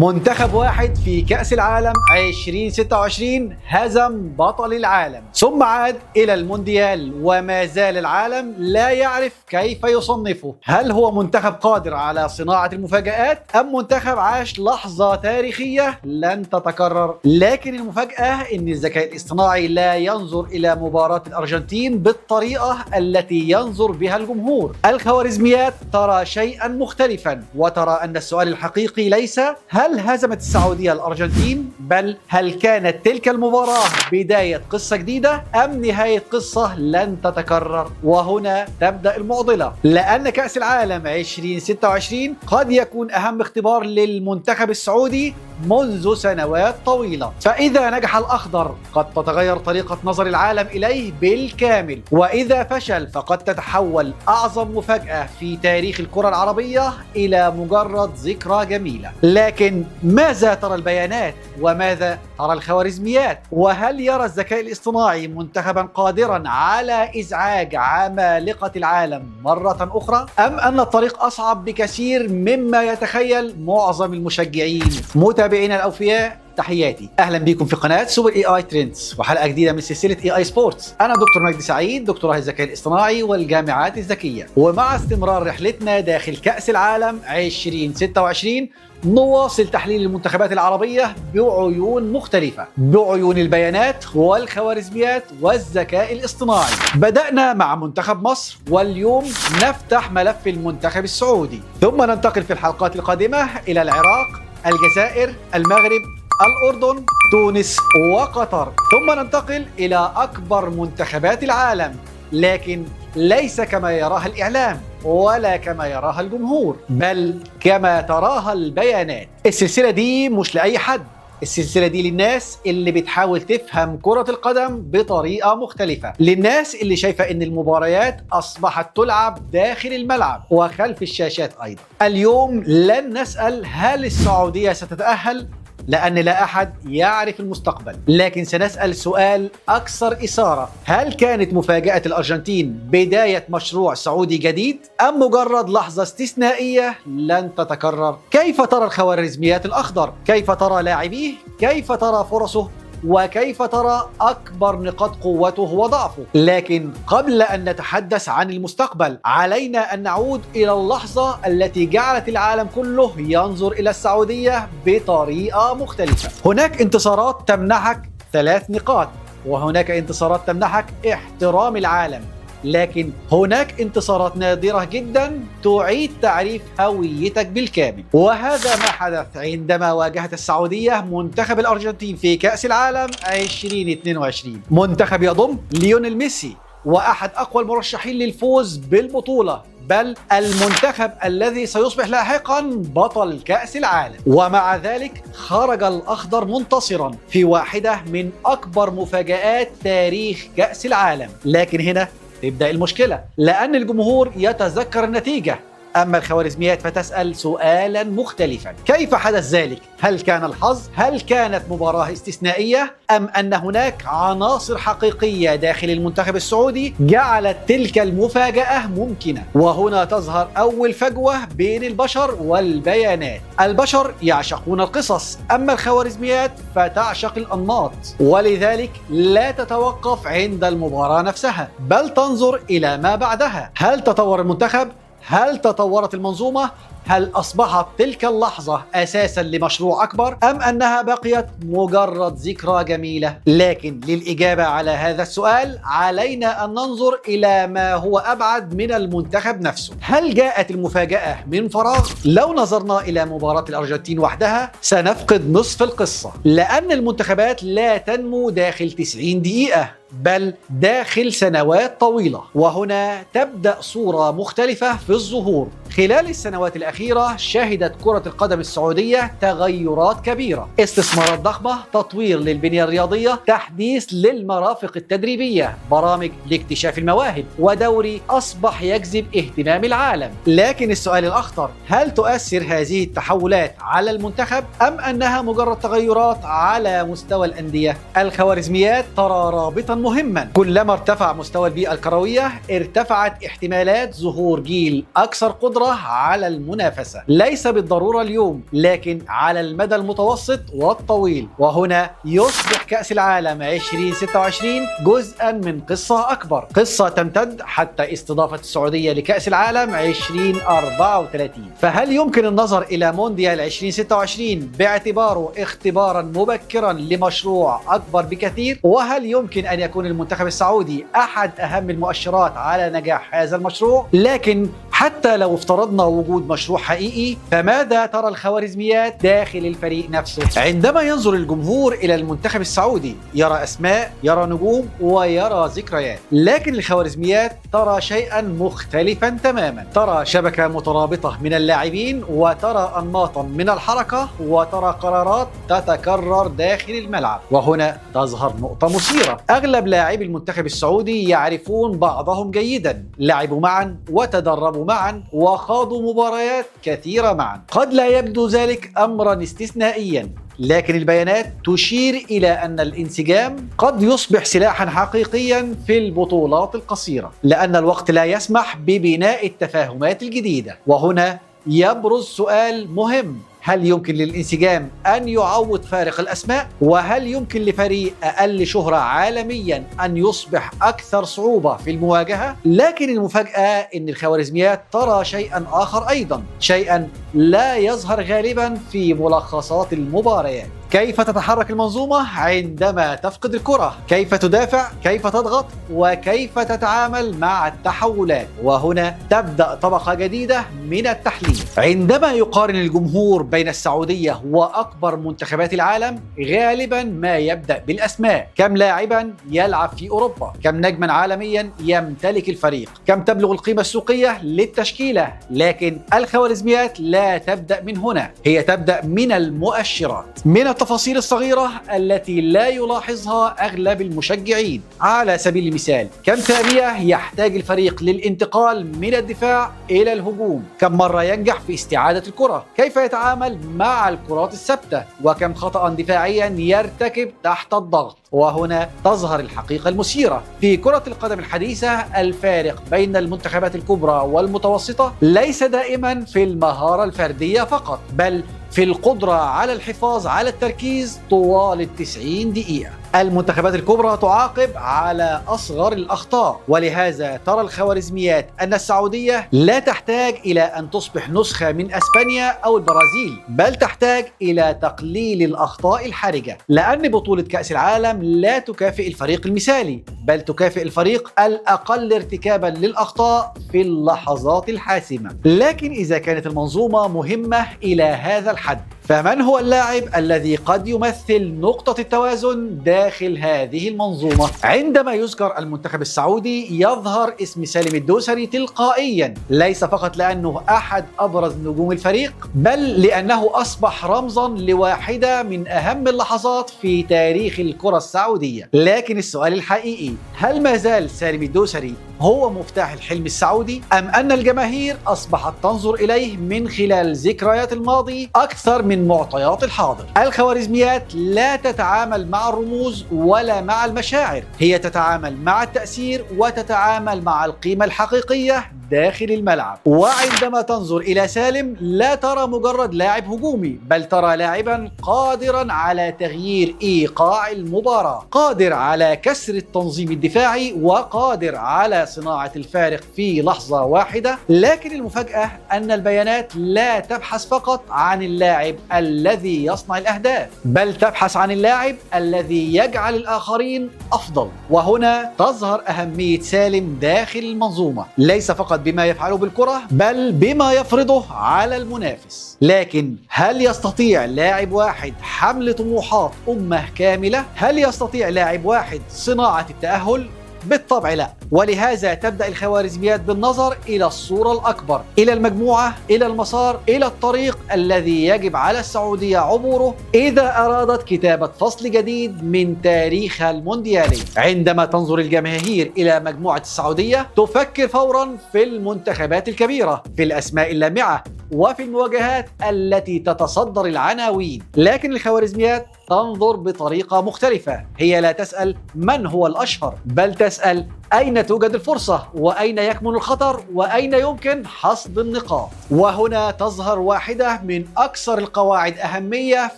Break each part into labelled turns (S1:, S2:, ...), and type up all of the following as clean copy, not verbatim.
S1: منتخب واحد في كأس العالم 2026 هزم بطل العالم، ثم عاد إلى المونديال وما زال العالم لا يعرف كيف يصنفه. هل هو منتخب قادر على صناعة المفاجآت أم منتخب عاش لحظة تاريخية لن تتكرر؟ لكن المفاجأة أن الذكاء الاصطناعي لا ينظر إلى مباراة الأرجنتين بالطريقة التي ينظر بها الجمهور. الخوارزميات ترى شيئا مختلفا وترى أن السؤال الحقيقي ليس هل هزمت السعودية الأرجنتين، بل هل كانت تلك المباراة بداية قصة جديدة أم نهاية قصة لن تتكرر؟ وهنا تبدأ المعضلة، لأن كأس العالم 2026 قد يكون أهم اختبار للمنتخب السعودي منذ سنوات طويلة. فإذا نجح الأخضر قد تتغير طريقة نظر العالم إليه بالكامل، وإذا فشل فقد تتحول أعظم مفاجأة في تاريخ الكرة العربية إلى مجرد ذكرى جميلة. لكن ماذا ترى البيانات؟ وماذا ترى الخوارزميات؟ وهل يرى الذكاء الاصطناعي منتخبا قادرا على إزعاج عمالقة العالم مرة أخرى؟ أم أن الطريق أصعب بكثير مما يتخيل معظم المشجعين؟ متابعينا الأوفياء، تحياتي، اهلا بكم في قناه سوبر اي اي ترندز وحلقه جديده من سلسله اي اي سبورتس. انا دكتور مجدي سعيد، دكتوراه الذكاء الاصطناعي والجامعات الذكيه، ومع استمرار رحلتنا داخل كاس العالم 2026 نواصل تحليل المنتخبات العربيه بعيون مختلفه، بعيون البيانات والخوارزميات والذكاء الاصطناعي. بدأنا مع منتخب مصر، واليوم نفتح ملف المنتخب السعودي، ثم ننتقل في الحلقات القادمه الى العراق، الجزائر، المغرب، الأردن، تونس وقطر، ثم ننتقل إلى أكبر منتخبات العالم، لكن ليس كما يراها الإعلام ولا كما يراها الجمهور، بل كما تراها البيانات. السلسلة دي مش لأي حد، السلسلة دي للناس اللي بتحاول تفهم كرة القدم بطريقة مختلفة، للناس اللي شايفة ان المباريات اصبحت تلعب داخل الملعب وخلف الشاشات ايضا. اليوم لن نسأل هل السعودية ستتأهل، لأن لا أحد يعرف المستقبل، لكن سنسأل سؤال أكثر إثارة: هل كانت مفاجأة الأرجنتين بداية مشروع سعودي جديد أم مجرد لحظة استثنائية لن تتكرر؟ كيف ترى الخوارزميات الأخضر؟ كيف ترى لاعبيه؟ كيف ترى فرصه؟ وكيف ترى أكبر نقاط قوته وضعفه؟ لكن قبل أن نتحدث عن المستقبل علينا أن نعود إلى اللحظة التي جعلت العالم كله ينظر إلى السعودية بطريقة مختلفة. هناك انتصارات تمنحك 3 نقاط، وهناك انتصارات تمنحك احترام العالم، لكن هناك انتصارات نادرة جدا تعيد تعريف هويتك بالكامل. وهذا ما حدث عندما واجهت السعودية منتخب الأرجنتين في كأس العالم 2022، منتخب يضم ليونيل ميسي وأحد أقوى المرشحين للفوز بالبطولة، بل المنتخب الذي سيصبح لاحقا بطل كأس العالم. ومع ذلك خرج الأخضر منتصرا في واحدة من أكبر مفاجآت تاريخ كأس العالم. لكن هنا تبدأ المشكلة، لأن الجمهور يتذكر النتيجة، أما الخوارزميات فتسأل سؤالا مختلفا: كيف حدث ذلك؟ هل كان الحظ؟ هل كانت مباراة استثنائية؟ أم أن هناك عناصر حقيقية داخل المنتخب السعودي جعلت تلك المفاجأة ممكنة؟ وهنا تظهر أول فجوة بين البشر والبيانات. البشر يعشقون القصص، أما الخوارزميات فتعشق الأنماط، ولذلك لا تتوقف عند المباراة نفسها، بل تنظر إلى ما بعدها. هل تطور المنتخب؟ هل تطورت المنظومة؟ هل أصبحت تلك اللحظة أساساً لمشروع أكبر؟ أم أنها بقيت مجرد ذكرى جميلة؟ لكن للإجابة على هذا السؤال علينا أن ننظر إلى ما هو أبعد من المنتخب نفسه. هل جاءت المفاجأة من فراغ؟ لو نظرنا إلى مباراة الأرجنتين وحدها سنفقد نصف القصة، لأن المنتخبات لا تنمو داخل 90 دقيقة، بل داخل سنوات طويلة. وهنا تبدأ صورة مختلفة في الظهور. خلال السنوات الأخيرة شهدت كرة القدم السعودية تغيرات كبيرة: استثمارات ضخمة، تطوير للبنية الرياضية، تحديث للمرافق التدريبية، برامج لاكتشاف المواهب، ودوري أصبح يجذب اهتمام العالم. لكن السؤال الأخطر: هل تؤثر هذه التحولات على المنتخب أم أنها مجرد تغيرات على مستوى الأندية؟ الخوارزميات ترى رابطا مهما. كلما ارتفع مستوى البيئة الكروية ارتفعت احتمالات ظهور جيل أكثر قدرة على المنافسة، ليس بالضرورة اليوم لكن على المدى المتوسط والطويل. وهنا يصبح كأس العالم 2026 جزءا من قصة أكبر، قصة تمتد حتى استضافة السعودية لكأس العالم 2034. فهل يمكن النظر إلى مونديال 2026 باعتباره اختبارا مبكرا لمشروع أكبر بكثير؟ وهل يمكن أن يكون المنتخب السعودي أحد أهم المؤشرات على نجاح هذا المشروع؟ لكن حتى لو افترضنا وجود مشروع حقيقي، فماذا ترى الخوارزميات داخل الفريق نفسه؟ عندما ينظر الجمهور إلى المنتخب السعودي يرى أسماء، يرى نجوم، ويرى ذكريات، لكن الخوارزميات ترى شيئا مختلفا تماما. ترى شبكة مترابطة من اللاعبين، وترى أنماطا من الحركة، وترى قرارات تتكرر داخل الملعب. وهنا تظهر نقطة مثيرة، أغلب لاعبي المنتخب السعودي يعرفون بعضهم جيدا، لعبوا معا وتدربوا معا وخاضوا مباريات كثيرة معا. قد لا يبدو ذلك أمرا استثنائيا، لكن البيانات تشير إلى أن الانسجام قد يصبح سلاحا حقيقيا في البطولات القصيرة، لأن الوقت لا يسمح ببناء التفاهمات الجديدة. وهنا يبرز سؤال مهم: هل يمكن للانسجام أن يعوض فارق الأسماء؟ وهل يمكن لفريق أقل شهرة عالميا أن يصبح أكثر صعوبة في المواجهة؟ لكن المفاجأة أن الخوارزميات ترى شيئا آخر أيضا، شيئا لا يظهر غالبا في ملخصات المباريات. كيف تتحرك المنظومة عندما تفقد الكرة؟ كيف تدافع؟ كيف تضغط؟ وكيف تتعامل مع التحولات؟ وهنا تبدأ طبقة جديدة من التحليل. عندما يقارن الجمهور بين السعودية وأكبر منتخبات العالم، غالبا ما يبدأ بالأسماء: كم لاعبا يلعب في أوروبا؟ كم نجما عالميا يمتلك الفريق؟ كم تبلغ القيمة السوقية للتشكيلة؟ لكن الخوارزميات لا تبدأ من هنا، هي تبدأ من المؤشرات، من التفاصيل الصغيرة التي لا يلاحظها أغلب المشجعين. على سبيل المثال، كم ثانية يحتاج الفريق للانتقال من الدفاع إلى الهجوم؟ كم مرة ينجح في استعادة الكرة؟ كيف يتعامل مع الكرات الثابتة؟ وكم خطأ دفاعيا يرتكب تحت الضغط؟ وهنا تظهر الحقيقة المثيرة. في كرة القدم الحديثة الفارق بين المنتخبات الكبرى والمتوسطة ليس دائما في المهارة الفردية فقط، بل في القدرة على الحفاظ على التركيز طوال 90 دقيقة. المنتخبات الكبرى تعاقب على أصغر الأخطاء، ولهذا ترى الخوارزميات أن السعودية لا تحتاج إلى أن تصبح نسخة من أسبانيا أو البرازيل، بل تحتاج إلى تقليل الأخطاء الحرجة، لأن بطولة كأس العالم لا تكافئ الفريق المثالي، بل تكافئ الفريق الأقل ارتكابا للأخطاء في اللحظات الحاسمة. لكن إذا كانت المنظومة مهمة إلى هذا الحد، فمن هو اللاعب الذي قد يمثل نقطة التوازن داخل هذه المنظومة؟ عندما يذكر المنتخب السعودي يظهر اسم سالم الدوسري تلقائيا، ليس فقط لأنه أحد أبرز نجوم الفريق، بل لأنه أصبح رمزا لواحدة من أهم اللحظات في تاريخ الكرة السعودية. لكن السؤال الحقيقي: هل ما زال سالم الدوسري هو مفتاح الحلم السعودي، أم أن الجماهير أصبحت تنظر إليه من خلال ذكريات الماضي أكثر من معطيات الحاضر؟ الخوارزميات لا تتعامل مع الرموز ولا مع المشاعر، هي تتعامل مع التأثير وتتعامل مع القيمة الحقيقية داخل الملعب. وعندما تنظر إلى سالم لا ترى مجرد لاعب هجومي، بل ترى لاعبا قادرا على تغيير إيقاع المباراة، قادر على كسر التنظيم الدفاعي، وقادر على صناعة الفارق في لحظة واحدة. لكن المفاجأة أن البيانات لا تبحث فقط عن اللاعب الذي يصنع الأهداف، بل تبحث عن اللاعب الذي يجعل الآخرين أفضل. وهنا تظهر أهمية سالم داخل المنظومة، ليس فقط بما يفعله بالكرة، بل بما يفرضه على المنافس. لكن هل يستطيع لاعب واحد حمل طموحات أمة كاملة؟ هل يستطيع لاعب واحد صناعة التأهل؟ بالطبع لا. ولهذا تبدأ الخوارزميات بالنظر إلى الصورة الأكبر، إلى المجموعة، إلى المسار، إلى الطريق الذي يجب على السعودية عبوره إذا أرادت كتابة فصل جديد من تاريخها المونديالي. عندما تنظر الجماهير إلى مجموعة السعودية تفكر فورا في المنتخبات الكبيرة، في الأسماء اللامعة، وفي المواجهات التي تتصدر العناوين. لكن الخوارزميات تنظر بطريقة مختلفة. هي لا تسأل من هو الأشهر، بل تسأل أين توجد الفرصة، وأين يكمن الخطر، وأين يمكن حصد النقاط. وهنا تظهر واحدة من أكثر القواعد أهمية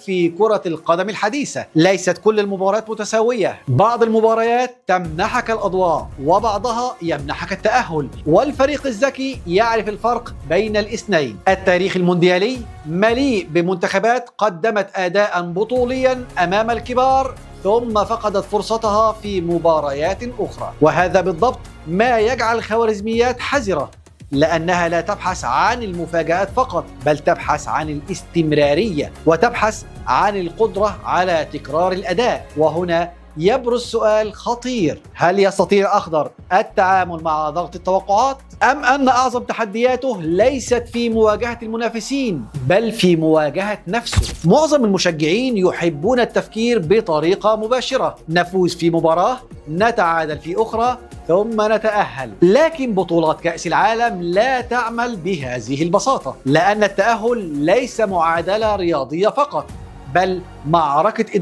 S1: في كرة القدم الحديثة. ليست كل المباريات متساوية، بعض المباريات تمنحك الأضواء وبعضها يمنحك التأهل، والفريق الذكي يعرف الفرق بين الاثنين. التاريخ المونديالي مليء بمنتخبات قدمت أداء بطوليا أمام الكبار ثم فقدت فرصتها في مباريات أخرى، وهذا بالضبط ما يجعل الخوارزميات حذرة، لأنها لا تبحث عن المفاجآت فقط، بل تبحث عن الاستمرارية وتبحث عن القدرة على تكرار الأداء. وهنا يبرز سؤال خطير: هل يستطيع الأخضر التعامل مع ضغط التوقعات؟ أم أن أعظم تحدياته ليست في مواجهة المنافسين بل في مواجهة نفسه؟ معظم المشجعين يحبون التفكير بطريقة مباشرة: نفوز في مباراة، نتعادل في أخرى، ثم نتأهل. لكن بطولات كأس العالم لا تعمل بهذه البساطة، لأن التأهل ليس معادلة رياضية فقط، بل معركة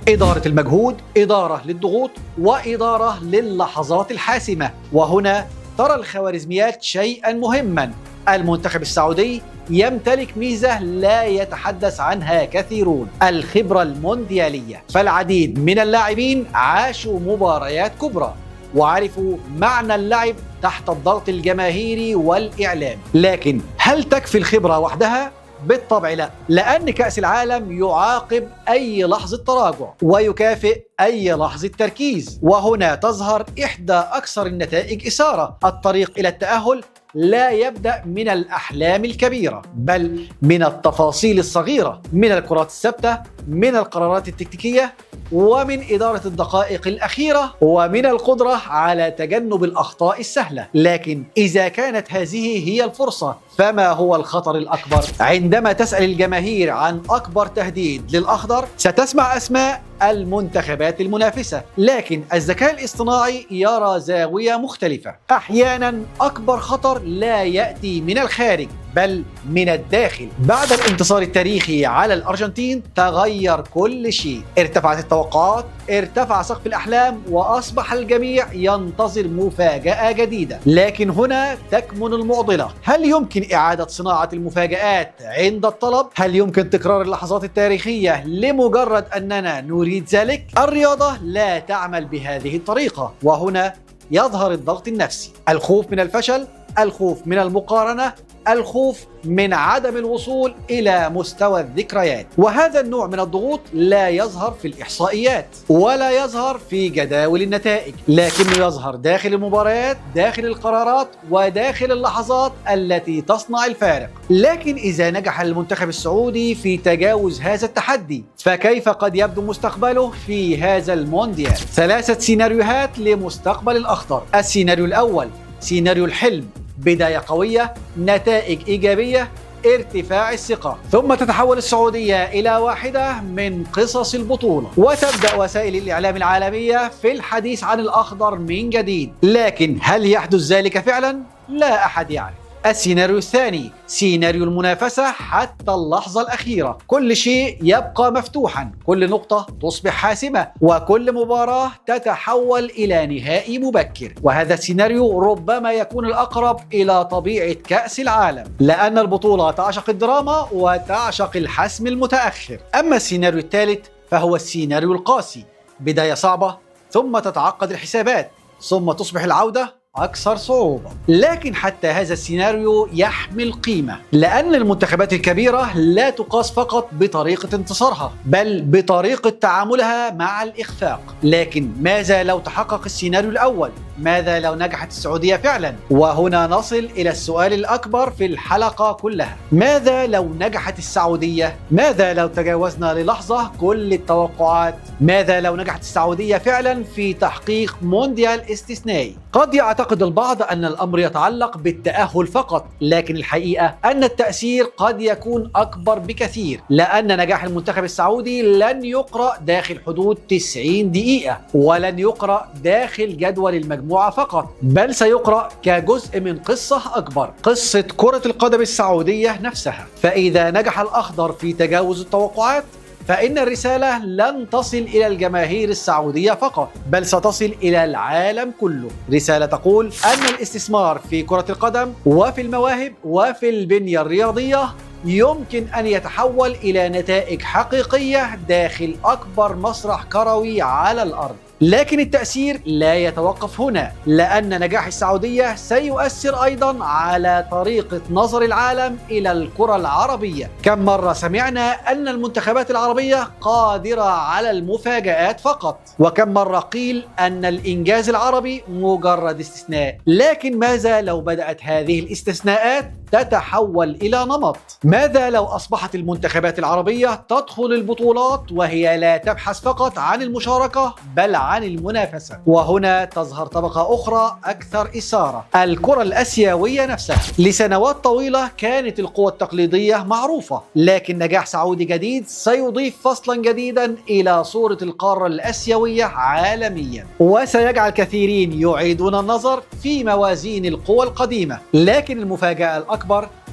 S1: إدارة المجهود، إدارة للضغوط، وإدارة للحظات الحاسمة. وهنا ترى الخوارزميات شيئا مهما: المنتخب السعودي يمتلك ميزة لا يتحدث عنها كثيرون: الخبرة المونديالية. فالعديد من اللاعبين عاشوا مباريات كبرى وعرفوا معنى اللعب تحت الضغط الجماهيري والإعلام. لكن هل تكفي الخبرة وحدها؟ بالطبع لا، لأن كأس العالم يعاقب أي لحظة تراجع ويكافئ أي لحظة تركيز. وهنا تظهر إحدى أكثر النتائج إثارة: الطريق إلى التأهل لا يبدأ من الأحلام الكبيرة، بل من التفاصيل الصغيرة، من الكرات الثابتة، من القرارات التكتيكية، ومن إدارة الدقائق الأخيرة، ومن القدرة على تجنب الأخطاء السهلة. لكن إذا كانت هذه هي الفرصة، فما هو الخطر الأكبر؟ عندما تسأل الجماهير عن أكبر تهديد للأخضر ستسمع أسماء المنتخبات المنافسة، لكن الذكاء الاصطناعي يرى زاوية مختلفة. أحيانا أكبر خطر لا يأتي من الخارج بل من الداخل. بعد الانتصار التاريخي على الأرجنتين تغير كل شيء، ارتفعت التوقعات، ارتفع سقف الأحلام، وأصبح الجميع ينتظر مفاجأة جديدة. لكن هنا تكمن المعضلة: هل يمكن إعادة صناعة المفاجآت عند الطلب؟ هل يمكن تكرار اللحظات التاريخية لمجرد أننا نريد ذلك؟ الرياضة لا تعمل بهذه الطريقة، وهنا يظهر الضغط النفسي: الخوف من الفشل، الخوف من المقارنة، الخوف من عدم الوصول إلى مستوى الذكريات. وهذا النوع من الضغوط لا يظهر في الإحصائيات ولا يظهر في جداول النتائج، لكنه يظهر داخل المباريات، داخل القرارات، وداخل اللحظات التي تصنع الفارق. لكن إذا نجح المنتخب السعودي في تجاوز هذا التحدي، فكيف قد يبدو مستقبله في هذا المونديال؟ 3 سيناريوهات لمستقبل الأخضر. السيناريو الأول: سيناريو الحلم، بداية قوية، نتائج إيجابية، ارتفاع الثقة، ثم تتحول السعودية إلى واحدة من قصص البطولة، وتبدأ وسائل الإعلام العالمية في الحديث عن الأخضر من جديد. لكن هل يحدث ذلك فعلا؟ لا أحد يعرف. السيناريو الثاني: سيناريو المنافسة حتى اللحظة الأخيرة، كل شيء يبقى مفتوحا، كل نقطة تصبح حاسمة، وكل مباراة تتحول إلى نهائي مبكر. وهذا السيناريو ربما يكون الأقرب إلى طبيعة كأس العالم، لأن البطولة تعشق الدراما وتعشق الحسم المتأخر. أما السيناريو الثالث فهو السيناريو القاسي: بداية صعبة، ثم تتعقد الحسابات، ثم تصبح العودة أكثر صعوبة. لكن حتى هذا السيناريو يحمل قيمة، لأن المنتخبات الكبيرة لا تقاس فقط بطريقة انتصارها بل بطريقة تعاملها مع الإخفاق. لكن ماذا لو تحقق السيناريو الأول؟ ماذا لو نجحت السعودية فعلا؟ وهنا نصل إلى السؤال الأكبر في الحلقة كلها: ماذا لو نجحت السعودية؟ ماذا لو تجاوزنا للحظة كل التوقعات؟ ماذا لو نجحت السعودية فعلا في تحقيق مونديال استثنائي؟ قد يعتقد البعض أن الأمر يتعلق بالتأهل فقط، لكن الحقيقة أن التأثير قد يكون أكبر بكثير، لأن نجاح المنتخب السعودي لن يقرأ داخل حدود 90 دقيقة، ولن يقرأ داخل جدول المجموعة فقط، بل سيقرأ كجزء من قصة أكبر، قصة كرة القدم السعودية نفسها. فإذا نجح الأخضر في تجاوز التوقعات، فإن الرسالة لن تصل إلى الجماهير السعودية فقط، بل ستصل إلى العالم كله. رسالة تقول أن الاستثمار في كرة القدم وفي المواهب وفي البنية الرياضية يمكن أن يتحول إلى نتائج حقيقية داخل أكبر مسرح كروي على الأرض. لكن التأثير لا يتوقف هنا، لأن نجاح السعودية سيؤثر أيضا على طريقة نظر العالم إلى الكرة العربية. كم مرة سمعنا أن المنتخبات العربية قادرة على المفاجآت فقط، وكم مرة قيل أن الإنجاز العربي مجرد استثناء. لكن ماذا لو بدأت هذه الاستثناءات تتحول إلى نمط؟ ماذا لو أصبحت المنتخبات العربية تدخل البطولات وهي لا تبحث فقط عن المشاركة بل عن المنافسة؟ وهنا تظهر طبقة أخرى أكثر إثارة، الكرة الآسيوية نفسها. لسنوات طويلة كانت القوى التقليدية معروفة، لكن نجاح سعودي جديد سيضيف فصلا جديدا إلى صورة القارة الآسيوية عالميا، وسيجعل كثيرين يعيدون النظر في موازين القوى القديمة. لكن المفاجأة الأكبر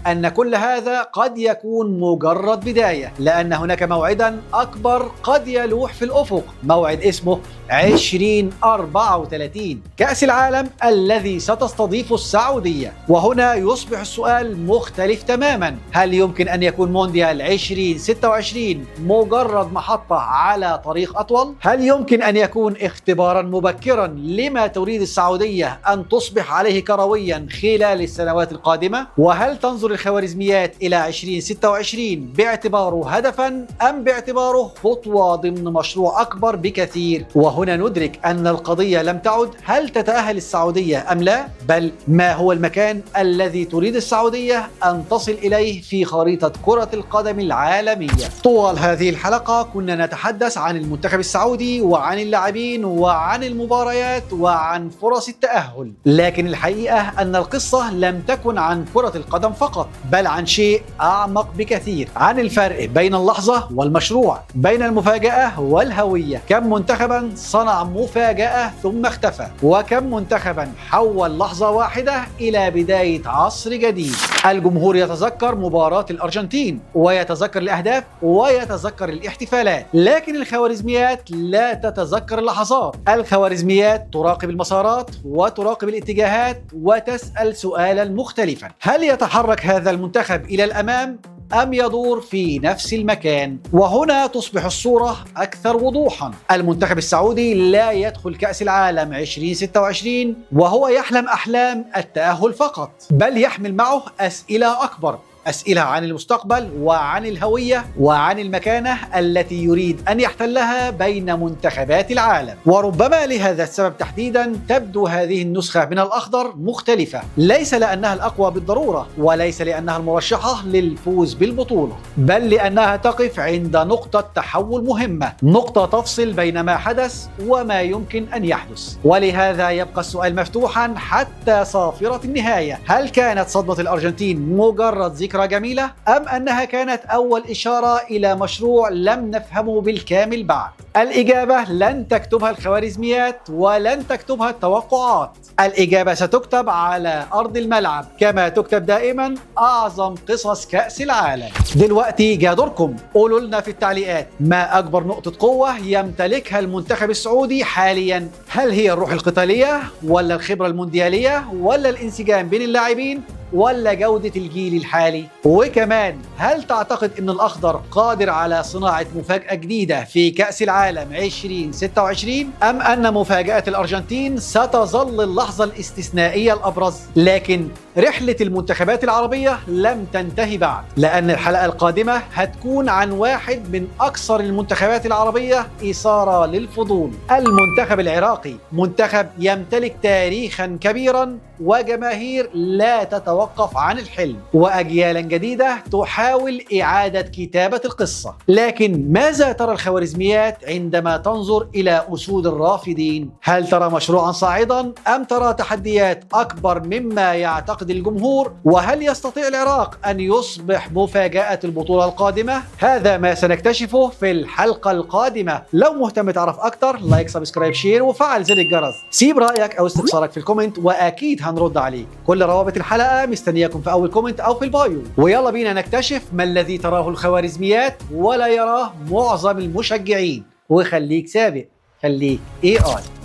S1: أن كل هذا قد يكون مجرد بداية، لأن هناك موعدا أكبر قد يلوح في الأفق، موعد اسمه 2034 كأس العالم الذي ستستضيفه السعودية. وهنا يصبح السؤال مختلف تماما، هل يمكن أن يكون مونديال 2026 مجرد محطة على طريق أطول؟ هل يمكن أن يكون اختبارا مبكرا لما تريد السعودية أن تصبح عليه كرويا خلال السنوات القادمة؟ وهل تنظر الخوارزميات إلى 2026 باعتباره هدفا أم باعتباره خطوة ضمن مشروع أكبر بكثير؟ وهنا ندرك أن القضية لم تعد هل تتأهل السعودية أم لا، بل ما هو المكان الذي تريد السعودية أن تصل إليه في خريطة كرة القدم العالمية. طوال هذه الحلقة كنا نتحدث عن المنتخب السعودي وعن اللاعبين وعن المباريات وعن فرص التأهل، لكن الحقيقة أن القصة لم تكن عن كرة القدم فقط، بل عن شيء أعمق بكثير، عن الفرق بين اللحظة والمشروع، بين المفاجأة والهوية. كم منتخبا صنع مفاجأة ثم اختفى، وكم منتخبا حول لحظة واحدة إلى بداية عصر جديد. الجمهور يتذكر مباراة الأرجنتين ويتذكر الأهداف ويتذكر الاحتفالات، لكن الخوارزميات لا تتذكر اللحظات. الخوارزميات تراقب المسارات وتراقب الاتجاهات وتسأل سؤالا مختلفا، هل يتحرك هذا المنتخب إلى الأمام أم يدور في نفس المكان؟ وهنا تصبح الصورة أكثر وضوحا. المنتخب السعودي لا يدخل كأس العالم 2026 وهو يحلم أحلام التأهل فقط، بل يحمل معه أسئلة أكبر، أسئلة عن المستقبل وعن الهوية وعن المكانة التي يريد أن يحتلها بين منتخبات العالم. وربما لهذا السبب تحديدا تبدو هذه النسخة من الأخضر مختلفة، ليس لأنها الأقوى بالضرورة، وليس لأنها المرشحة للفوز بالبطولة، بل لأنها تقف عند نقطة تحول مهمة، نقطة تفصل بين ما حدث وما يمكن أن يحدث. ولهذا يبقى السؤال مفتوحا حتى صافرة النهاية، هل كانت صدمة الأرجنتين مجرد ذكرى جميلة أم أنها كانت أول إشارة إلى مشروع لم نفهمه بالكامل بعد؟ الإجابة لن تكتبها الخوارزميات ولن تكتبها التوقعات، الإجابة ستكتب على أرض الملعب كما تكتب دائما أعظم قصص كأس العالم. دلوقتي جاء دوركم، قولوا لنا في التعليقات ما أكبر نقطة قوة يمتلكها المنتخب السعودي حاليا، هل هي الروح القتالية ولا الخبرة المونديالية ولا الانسجام بين اللاعبين ولا جودة الجيل الحالي؟ وكمان هل تعتقد أن الأخضر قادر على صناعة مفاجأة جديدة في كأس العالم 2026 أم أن مفاجأة الأرجنتين ستظل اللحظة الاستثنائية الأبرز؟ لكن رحلة المنتخبات العربية لم تنتهي بعد، لأن الحلقة القادمة هتكون عن واحد من أكثر المنتخبات العربية إثارة للفضول، المنتخب العراقي، منتخب يمتلك تاريخا كبيرا وجماهير لا تتوقف عن الحلم وأجيالا جديدة تحاول إعادة كتابة القصة. لكن ماذا ترى الخوارزميات عندما تنظر إلى أسود الرافدين؟ هل ترى مشروعا صاعدا أم ترى تحديات أكبر مما يعتقد الجمهور؟ وهل يستطيع العراق أن يصبح مفاجأة البطولة القادمة؟ هذا ما سنكتشفه في الحلقة القادمة. لو مهتم تعرف أكتر لايك سبسكرايب شير وفعل زر الجرس، سيب رأيك أو استفسارك في الكومنت وأكيد هنرد عليك. كل روابط الحلقة مستنياكم في اول كومنت او في البايو. ويلا بينا نكتشف ما الذي تراه الخوارزميات ولا يراه معظم المشجعين. وخليك سابق، خليك AI.